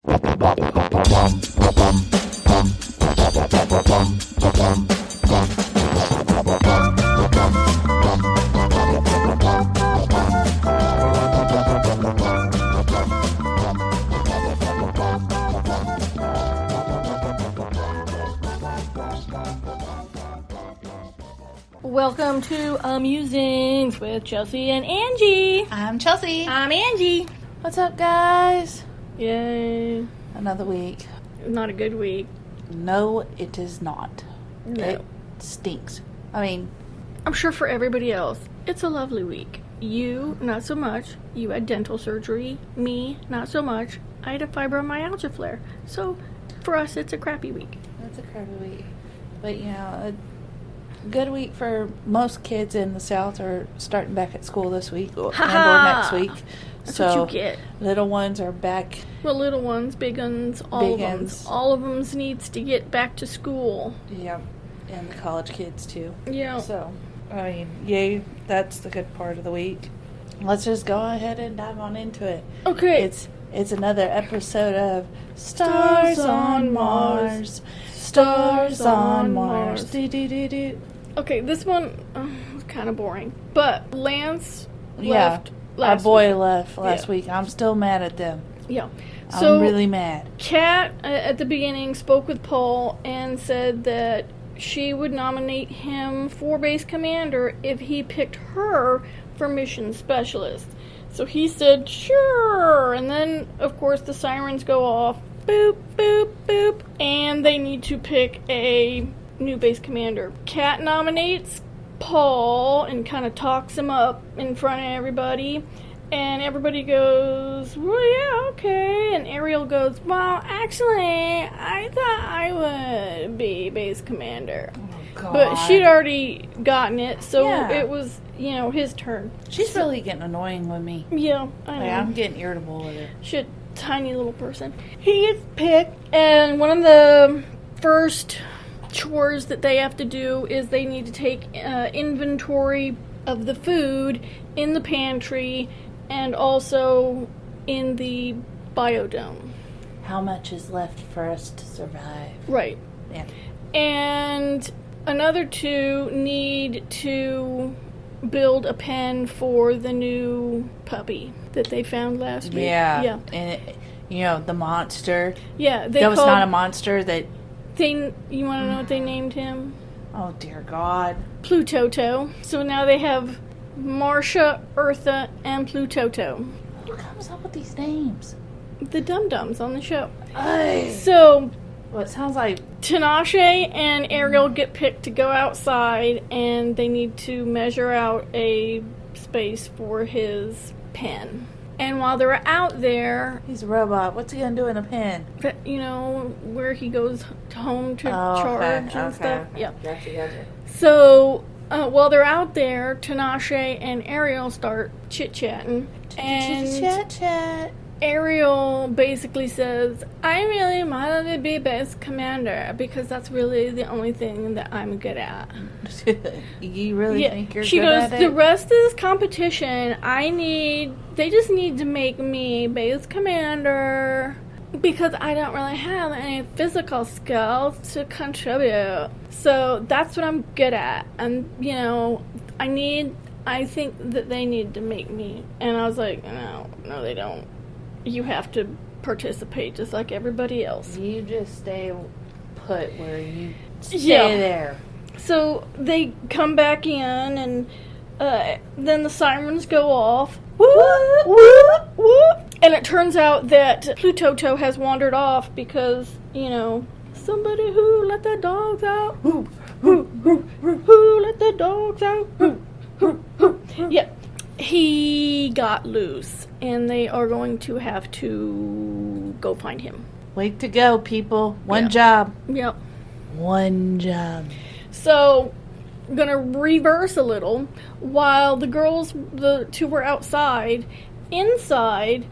Welcome to Amusings with Chelsea and Angie. I'm Chelsea. I'm Angie. What's up, guys? Yay. Another week. Not a good week. No, it is not. No. It stinks. I mean, I'm sure for everybody else, it's a lovely week. You, not so much. You had dental surgery. Me, not so much. I had a fibromyalgia flare. So, for us, it's a crappy week. it's a crappy week. But, a good week for most kids in the South are starting back at school this week or next week. That's so what you get. Little ones are back. Well, little ones, big ones, all of them. All of them needs to get back to school. Yeah, and the college kids too. Yeah. So, yay, that's the good part of the week. Let's just go ahead and dive on into it. Okay. It's another episode of Stars on Mars. Stars on Mars. Do. Okay, this one was kind of boring. But Lance left our last boy week. left last week. I'm still mad at them. Yeah. I'm really mad. Kat, at the beginning, spoke with Paul and said that she would nominate him for base commander if he picked her for mission specialist. So he said, sure. And then, of course, the sirens go off. Boop, boop, boop. And they need to pick a new base commander. Kat nominates Paul and kind of talks him up in front of everybody. And everybody goes, well, yeah, okay. And Ariel goes, well, actually, I thought I would be base commander. Oh, God. But she'd already gotten it, so Yeah. it was, his turn. She's really getting annoying with me. Yeah, I know. I'm getting irritable with her. She's a tiny little person. He gets picked, and one of the first chores that they have to do is they need to take inventory of the food in the pantry and also in the biodome. How much is left for us to survive? Right. Yeah. And another two need to build a pen for the new puppy that they found last week. Yeah. And, the monster. Yeah. That was not a monster that... You want to know what they named him? Oh, dear God. PlutoTo. So now they have Marcia, Eartha, and PlutoTo. Who comes up with these names? The dum-dums on the show. Ay. So... Well, it sounds like... Tinashe and Ariel get picked to go outside, and they need to measure out a space for his pen. And while they're out there... He's a robot. What's he going to do in a pen? Where he goes home to charge and stuff. Yeah. Gotcha. So, while they're out there, Tinashe and Ariel start chit-chatting. And Chat. Ariel basically says, I really wanted to be base commander because that's really the only thing that I'm good at. You really think you're she good goes, at it? the rest of this competition, they just need to make me base commander because I don't really have any physical skills to contribute. So that's what I'm good at. And, I think that they need to make me. And I was like, no, they don't. You have to participate just like everybody else. You just stay put where you stay there. So they come back in, and then the sirens go off. Whoop, whoop, whoop. And it turns out that PlutoTo has wandered off because, somebody who let the dogs out. Who let the dogs out? Yeah. He got loose, and they are going to have to go find him. Way to go, people. One job. Yep. One job. So, I'm going to reverse a little. While the two were outside, inside,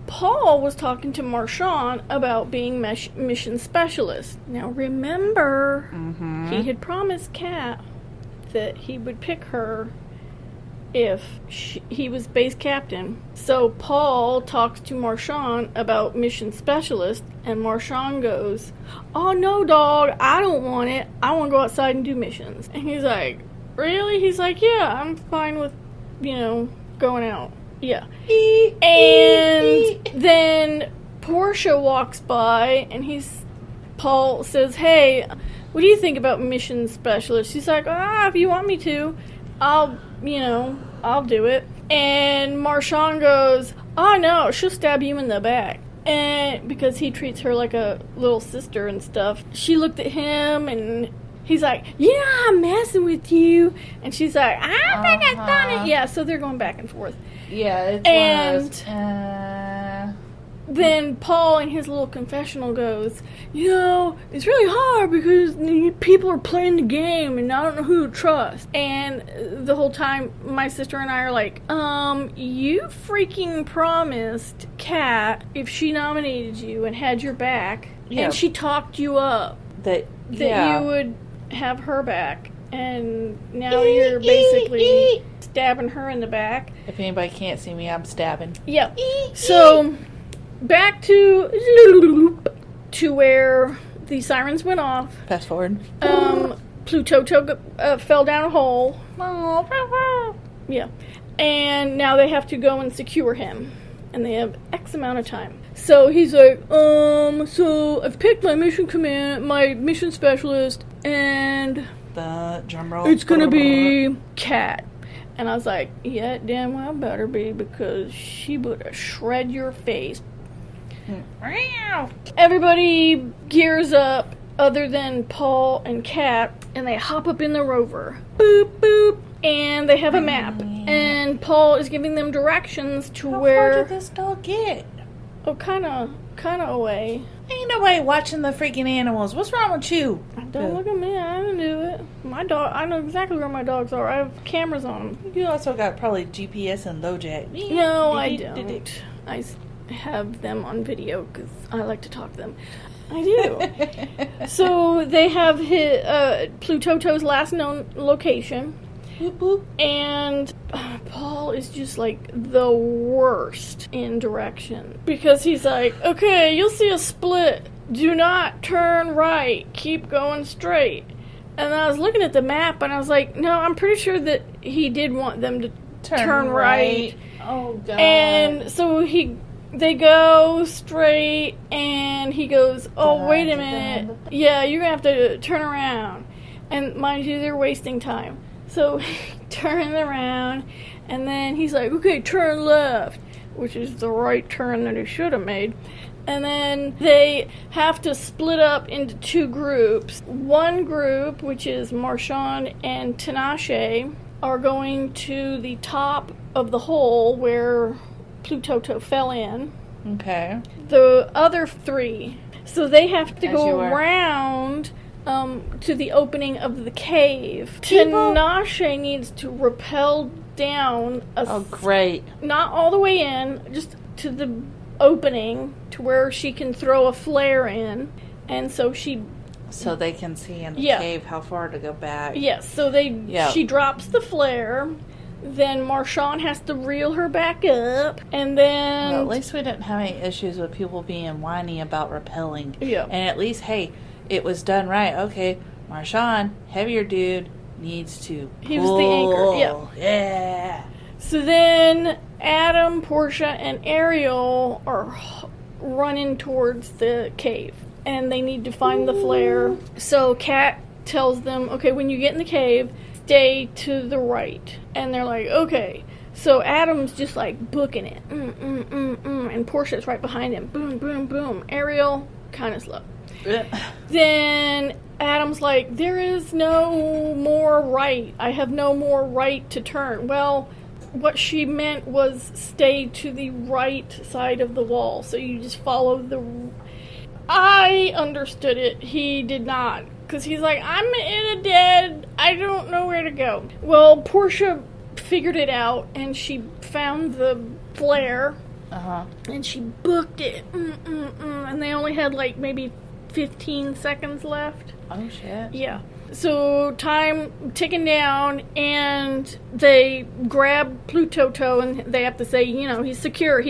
Paul was talking to Marshawn about being mission specialist. Now, remember, he had promised Kat that he would pick her if he was base captain. So Paul talks to Marshawn about mission specialist, and Marshawn goes, "Oh no, dog, I don't want it. I want to go outside and do missions." And he's like, "Really?" He's like, "Yeah, I'm fine with, going out." Yeah. And then Portia walks by, and Paul says, "Hey, what do you think about mission specialist?" She's like, "If you want me to, I'll do it." And Marshawn goes, "Oh no, she'll stab you in the back." And because he treats her like a little sister and stuff, she looked at him and he's like, "I'm messing with you." And she's like, "I don't think I've done it." Yeah, so they're going back and forth. Yeah, it's Then Paul in his little confessional goes, "It's really hard because people are playing the game and I don't know who to trust." And the whole time, my sister and I are like, you freaking promised Kat, if she nominated you and had your back, and she talked you up, that you would have her back. And now you're basically stabbing her in the back. If anybody can't see me, I'm stabbing. Yeah. So back to where the sirens went off. Fast forward. PlutoTo fell down a hole. Yeah. And now they have to go and secure him. And they have X amount of time. So he's like, so I've picked my mission specialist, and the drum roll. It's gonna be Kat. And I was like, yeah, damn well better be, because she would shred your face. Everybody gears up other than Paul and Kat, and they hop up in the rover. Boop, boop. And they have a map. And Paul is giving them directions to where... How far did this dog get? Oh, kind of away. Ain't nobody watching the freaking animals. What's wrong with you? Don't look at me. I didn't do it. My dog, I know exactly where my dogs are. I have cameras on them. You also got probably GPS and LoJack. No, I don't. I have them on video because I like to talk to them. I do. So they have PlutoTo's last known location. Boop, boop. And Paul is just like the worst in direction, because he's like, okay, you'll see a split. Do not turn right. Keep going straight. And I was looking at the map and I was like, no, I'm pretty sure that he did want them to turn right. Oh, God. And so they go straight, and he goes, oh, wait a minute. Yeah, you're going to have to turn around. And mind you, they're wasting time. So he turns around, and then he's like, okay, turn left, which is the right turn that he should have made. And then they have to split up into two groups. One group, which is Marshawn and Tinashe, are going to the top of the hole where PlutoTo fell in. Okay. The other three. So they have to go around... to the opening of the cave. Tinashe needs to rappel down great. Not all the way in, just to the opening to where she can throw a flare in. And so they can see in the cave how far to go back. Yes, so she drops the flare. Then Marshawn has to reel her back up, and then... Well, at least we didn't have any issues with people being whiny about rappelling. Yeah. And at least, hey, it was done right. Okay, Marshawn, heavier dude, needs to pull. He was the anchor, Yeah. So then Adam, Portia, and Ariel are running towards the cave, and they need to find the flare. So Kat tells them, okay, when you get in the cave, stay to the right. And they're like, okay. So Adam's just like booking it. And Portia's right behind him. Boom, boom, boom. Ariel, kind of slow. Then Adam's like, there is no more right. I have no more right to turn. Well, what she meant was stay to the right side of the wall. So you just follow I understood it. He did not. Because he's like, I'm in a dead. I don't know where to go. Well, Portia figured it out, and she found the flare. And she booked it. And they only had like maybe 15 seconds left. Oh, shit. Yeah. So time ticking down, and they grab PlutoTo, and they have to say, he's secure,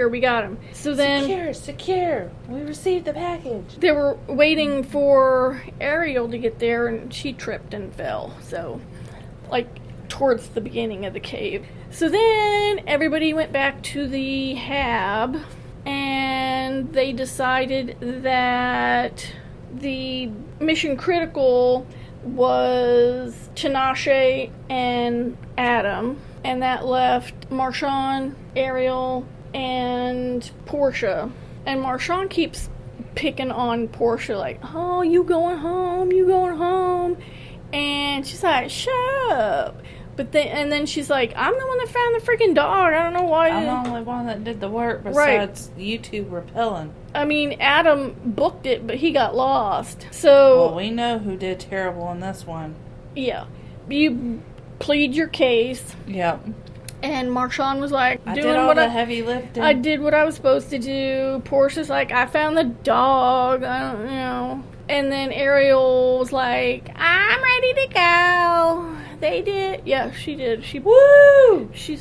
we got him. So then... Secure, we received the package. They were waiting for Ariel to get there, and she tripped and fell. So, towards the beginning of the cave. So then everybody went back to the hab, and they decided that the mission critical was Tinashe and Adam, and that left Marshawn, Ariel, and Portia. And Marshawn keeps picking on Portia, like, oh, you going home, and she's like, shut up. And then she's like, I'm the one that found the freaking dog. I don't know why. I'm the only one that did the work besides you two repelling. I mean, Adam booked it, but he got lost. So... Well, we know who did terrible in this one. Yeah. You plead your case. Yep. And Marshawn was like, I did all the heavy lifting. I did what I was supposed to do. Portia's like, I found the dog. I don't know. And then Ariel was like, I'm ready to go. They did. Yeah, she did. She's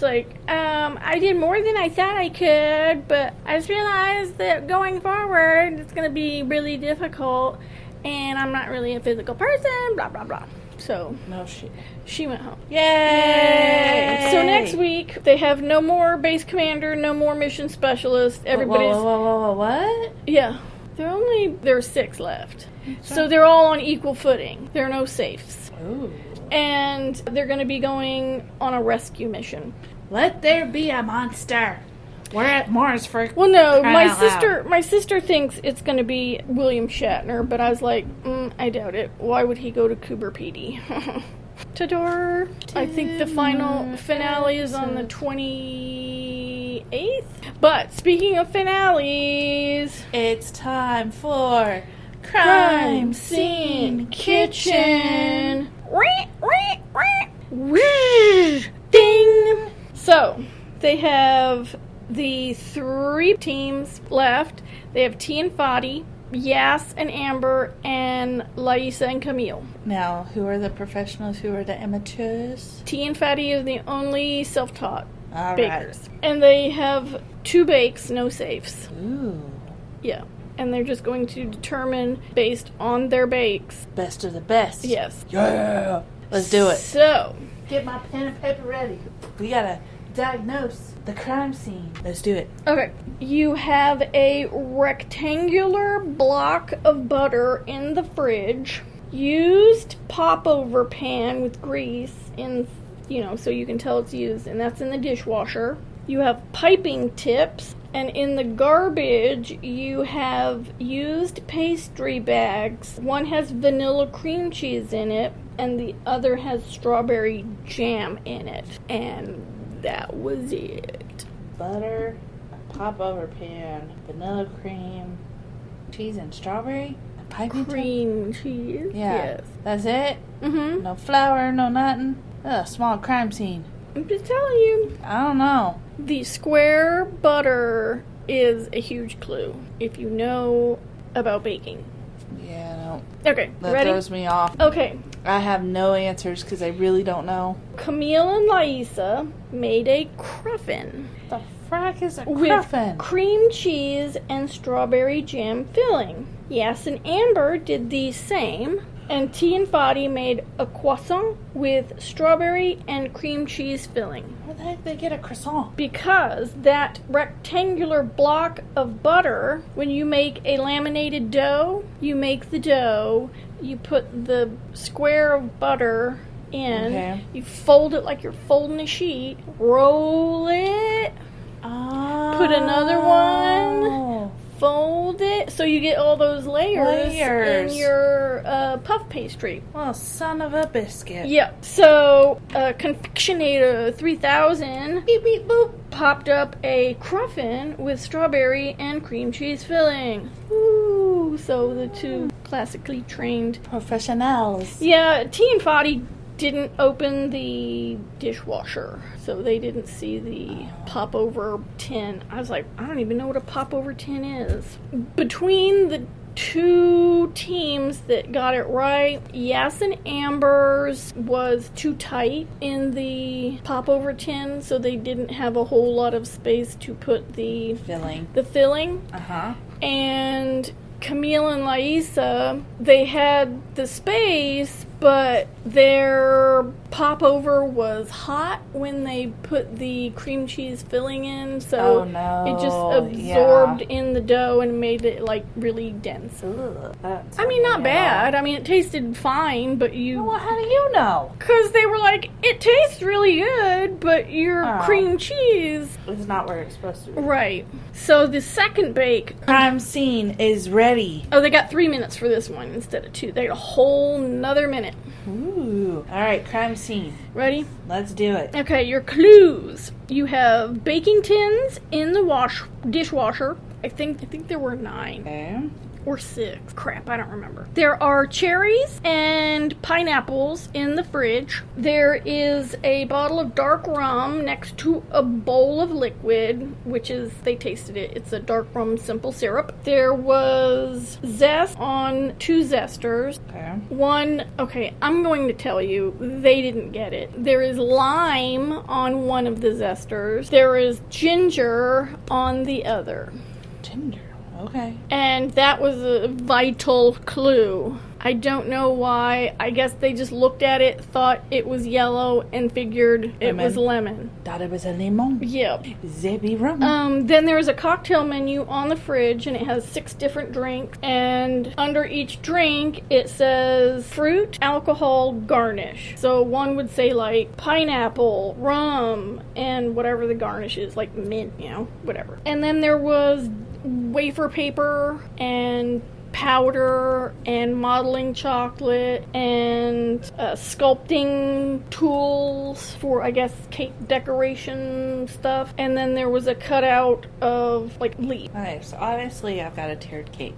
like, I did more than I thought I could, but I just realized that going forward, it's going to be really difficult, and I'm not really a physical person, blah, blah, blah. So, no shit. She went home. Yay! So next week, they have no more base commander, no more mission specialist. Everybody's... Whoa, what? Yeah. There are 6 left. So they're all on equal footing. There are no safes. Ooh. And they're going to be going on a rescue mission. Let there be a monster. We're at Mars for... Well, no, my sister thinks it's going to be William Shatner, but I was like, I doubt it. Why would he go to Cooper PD? Tador. I think the final finale is on the 28th. But speaking of finales, it's time for Crime Scene Kitchen. Ding! So, they have the 3 teams left. They have T and Fadi, Yas and Amber, and Laisa and Camille. Now, who are the professionals? Who are the amateurs? T and Fadi are the only self-taught bakers. Right. And they have 2 bakes, no safes. Ooh. Yeah. And they're just going to determine based on their bakes. Best of the best. Yes. Yeah. Let's do it. So, get my pen and paper ready. We gotta diagnose the crime scene. Let's do it. okay. You have a rectangular block of butter in the fridge. Used popover pan with grease in, so you can tell it's used, and that's in the dishwasher. You have piping tips, and in the garbage, you have used pastry bags. One has vanilla cream cheese in it, and the other has strawberry jam in it. And that was it. Butter, a popover pan, vanilla cream, cheese and strawberry, and piping Cream cheese, Yeah. yes. That's it? Mm-hmm. No flour, no nothing? Ugh, small crime scene. I'm just telling you. I don't know. The square butter is a huge clue if you know about baking. Yeah, no. Okay, That ready? throws me off. Okay. I have no answers because I really don't know. Camille and Laisa made a cruffin The frack is a with cruffin? cream cheese and strawberry jam filling. Yes, and Amber did the same. And T and Fadi made a croissant with strawberry and cream cheese filling. Where the heck did they get a croissant? Because that rectangular block of butter, when you make a laminated dough, you make the dough, you put the square of butter in, Okay. you fold it like you're folding a sheet, roll it, put another one, fold it, so you get all those layers. In your puff pastry. Well, son of a biscuit. Yep. So, Confectionator 3000 Beep, beep, boop. popped up a cruffin with strawberry and cream cheese filling. Ooh, so the 2 classically trained. Professionals. Yeah, T and Fadi didn't open the dishwasher, so they didn't see the popover tin. I was like, I don't even know what a popover tin is. Between the two teams that got it right, Yes and Amber's was too tight in the popover tin, so they didn't have a whole lot of space to put the filling. And Camille and Laisa, they had the space, but their popover was hot when they put the cream cheese filling in, so it just absorbed in the dough and made it like really dense. I mean, not bad. I mean, it tasted fine, but Well, how do you know? Because they were like, it tastes really good, but your cream cheese is not where it's supposed to be. Right. So the second bake, crime scene is ready. Oh, they got 3 minutes for this one instead of 2. They got a whole nother minute. Ooh. All right, crime scene. Ready? Let's do it. Okay, your clues. You have baking tins in the dishwasher. I think there were 9. Okay. Or 6. Crap, I don't remember. There are cherries and pineapples in the fridge. There is a bottle of dark rum next to a bowl of liquid, which is, they tasted it, it's a dark rum simple syrup. There was zest on 2 zesters. Okay. I'm going to tell you, they didn't get it. There is lime on one of the zesters. There is ginger on the other. Ginger. Okay. And that was a vital clue. I don't know why. I guess they just looked at it, thought it was yellow, and figured it was lemon. Thought it was a lemon. Yep. Zebby rum. Then there's a cocktail menu on the fridge, and it has 6 different drinks. And under each drink, it says fruit, alcohol, garnish. So one would say like pineapple, rum, and whatever the garnish is, like mint, whatever. And then there was wafer paper and powder and modeling chocolate and sculpting tools for, I guess, cake decoration stuff. And then there was a cutout of like leaf. Okay, so obviously I've got a tiered cake.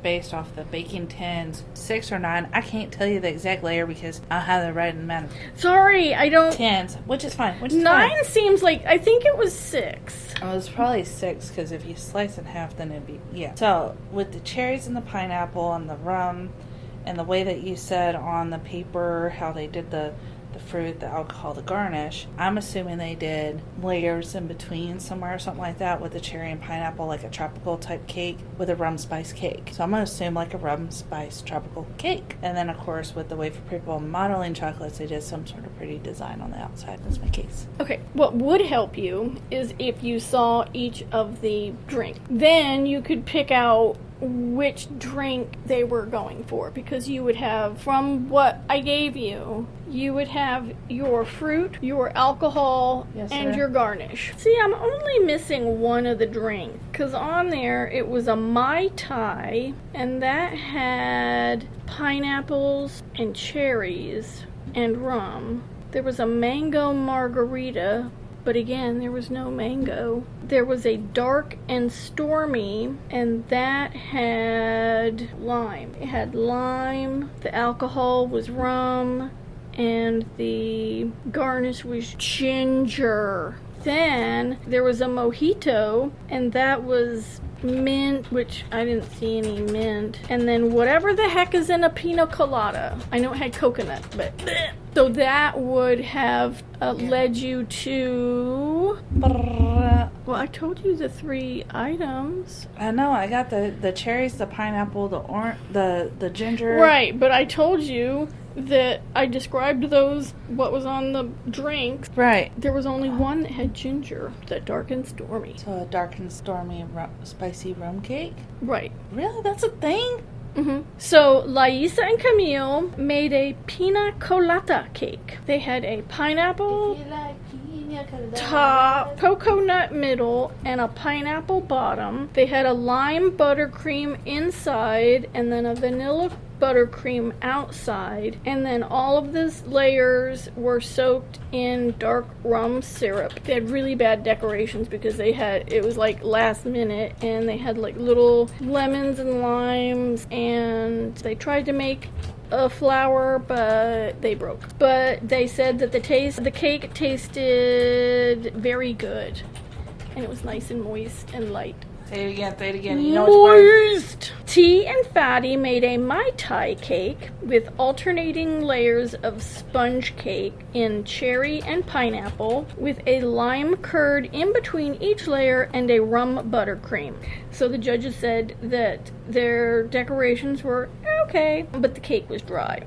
Based off the baking tins, 6 or 9. I can't tell you the exact layer because I don't have the right amount of Sorry, I don't. tins, which is fine. 9 seems like, I think it was 6. It was probably 6 because if you slice in half, then it'd be So with the cherries and the pineapple and the rum, and the way that you said on the paper how they did the fruit, the alcohol, the garnish, I'm assuming they did layers in between somewhere or something like that with the cherry and pineapple, like a tropical type cake with a rum spice cake. So I'm going to assume like a rum spice tropical cake. And then of course with the wafer paper modeling chocolates, they did some sort of pretty design on the outside. That's my case. Okay, what would help you is if you saw each of the drinks. Then you could pick out which drink they were going for, because you would have, from what I gave you, you would have your fruit, your alcohol, and your garnish. See, I'm only missing one of the drinks, because on there it was a Mai Tai, and that had pineapples and cherries and rum. There was a mango margarita, but again, there was no mango. There was a dark and stormy, and that had lime. It had lime, the alcohol was rum, and the garnish was ginger. Then there was a mojito, and that was mint, which I didn't see any mint. And then whatever the heck is in a pina colada. I know it had coconut, but so that would have led you to... Well, I told you the 3 items. I know, I got the cherries, the pineapple, the ginger. Right, but I told you that I described those, what was on the drinks. Right. There was only one that had ginger, that dark and stormy. So a dark and stormy spicy rum cake? Right. Really? That's a thing? So Laisa and Camille made a pina colada cake. They had a pineapple top, coconut middle, and a pineapple bottom. They had a lime buttercream inside, and then a vanilla buttercream outside, and then all of these layers were soaked in dark rum syrup. They had really bad decorations because it was like last minute, and they had like little lemons and limes, and they tried to make a flour, but they broke. But they said that the cake tasted very good. And it was nice and moist and light. Say it again. You know which Moist! T and Fatty made a Mai Tai cake with alternating layers of sponge cake in cherry and pineapple with a lime curd in between each layer and a rum buttercream. So the judges said that their decorations were okay, but the cake was dry.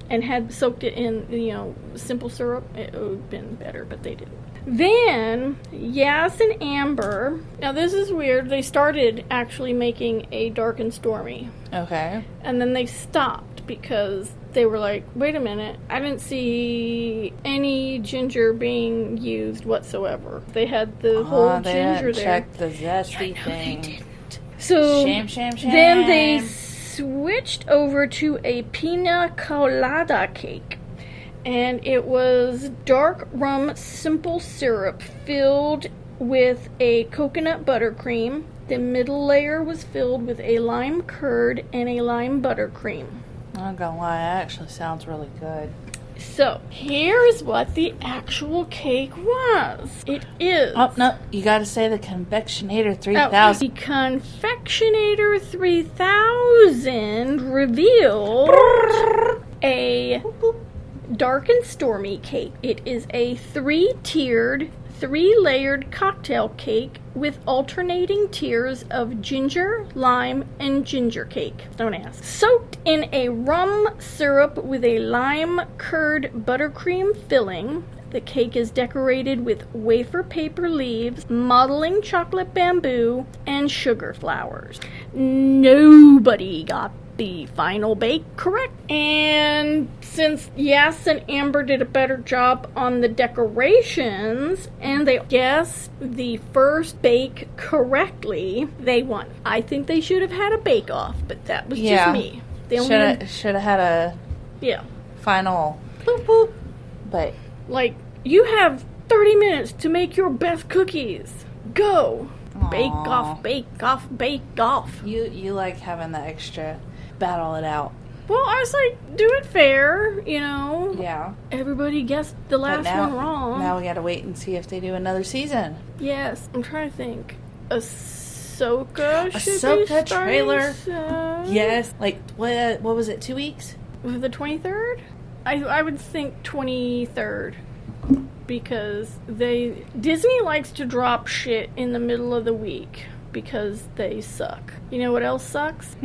And had soaked it in, simple syrup. It would have been better, but they didn't. Then, Yas and Amber, now this is weird, they started actually making a Dark and Stormy. Okay. And then they stopped because they were like, wait a minute, I didn't see any ginger being used whatsoever. They had the whole ginger there. Check the zesty thing. They didn't. So, shame. Then they switched over to a pina colada cake. And it was dark rum simple syrup filled with a coconut buttercream. The middle layer was filled with a lime curd and a lime buttercream. I'm not gonna lie, that actually sounds really good. So, here's what the actual cake was. It is... Oh, no, you gotta say the Confectionator 3000. The Confectionator 3000 revealed a Dark and Stormy cake. It is a 3-tiered, 3-layered cocktail cake with alternating tiers of ginger, lime, and ginger cake. Don't ask. Soaked in a rum syrup with a lime curd buttercream filling. The cake is decorated with wafer paper leaves, modeling chocolate bamboo, and sugar flowers. Nobody got the final bake correct. And since Yas and Amber did a better job on the decorations and they guessed the first bake correctly, they won. I think they should have had a bake off, but that was just me. They should have had a final boop boop. But like, you have 30 minutes to make your best cookies. Go. Aww. Bake off, bake off, bake off. You like having the extra battle it out. Well, I was like, do it fair, Yeah. Everybody guessed the last one wrong. Now we gotta wait and see if they do another season. Yes, I'm trying to think. Ahsoka trailer. Soon. Yes. Like, what was it, 2 weeks? Was it the 23rd? I would think 23rd. Because Disney likes to drop shit in the middle of the week. Because they suck. You know what else sucks?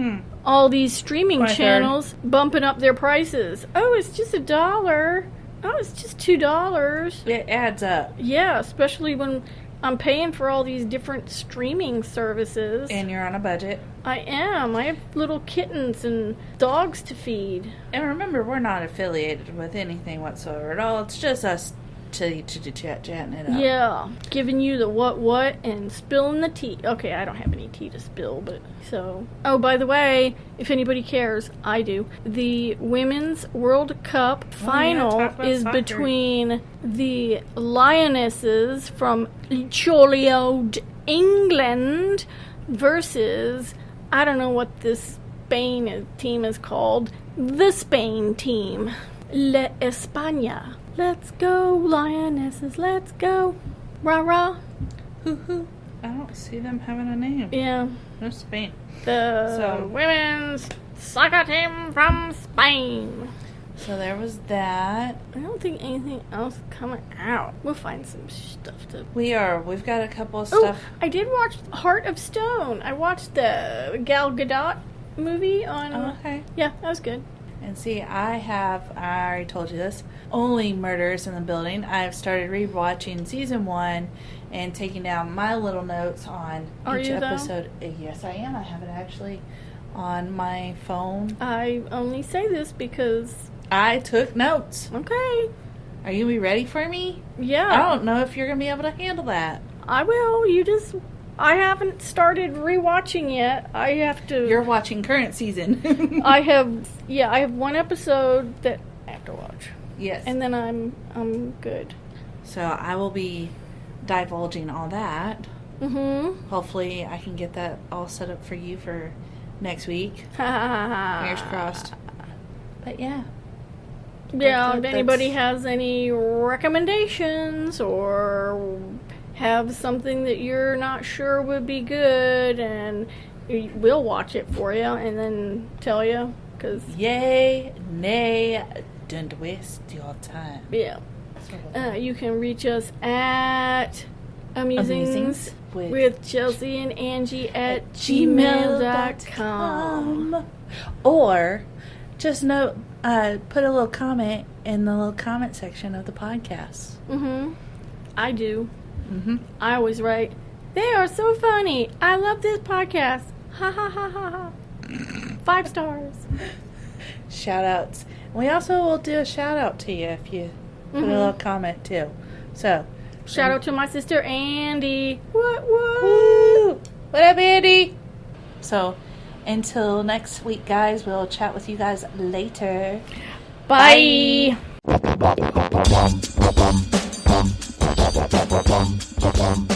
All these streaming channels bumping up their prices. Oh, it's just $1. Oh, it's just $2. It adds up. Yeah, especially when I'm paying for all these different streaming services. And you're on a budget. I am. I have little kittens and dogs to feed. And remember, we're not affiliated with anything whatsoever at all. It's just us chatting it up. Yeah, giving you the what and spilling the tea. Okay, I don't have any tea to spill, but so. Oh, by the way, if anybody cares, I do. The Women's World Cup final is soccer. Between the Lionesses from Choliod, England, versus, I don't know what this Spain team is called, the Spain team, La España. Let's go, Lionesses, let's go. Rah-rah. Hoo-hoo. I don't see them having a name. Yeah. No Spain. The women's soccer team from Spain. So there was that. I don't think anything else coming out. We'll find some stuff to... We've got a couple of stuff. I did watch Heart of Stone. I watched the Gal Gadot movie on... Oh, okay. Yeah, that was good. And see, I already told you this, only Murders in the Building. I've started rewatching season 1 and taking down my little notes on each episode. Though? Yes, I am. I have it actually on my phone. I only say this because I took notes. Okay. Are you ready for me? Yeah. I don't know if you're going to be able to handle that. I will. I haven't started rewatching yet. I have to... You're watching current season. I have one episode that I have to watch. Yes. And then I'm good. So I will be divulging all that. Mm-hmm. Hopefully I can get that all set up for you for next week. Fingers crossed. But yeah. Yeah, if That's- anybody has any recommendations or have something that you're not sure would be good, and we'll watch it for you and then tell you. Cause, yay, nay, don't waste your time. yeah. You can reach us at Amusings with Chelsea and Angie at gmail.com. Or just put a little comment in the little comment section of the podcast. I do. I always write, they are so funny. I love this podcast. Ha ha ha ha ha. 5 stars. Shout outs. We also will do a shout out to you if you put a little comment too. So, shout out to my sister Andy. What? woo! What up, Andy? So, until next week, guys, we'll chat with you guys later. Bye. Bum,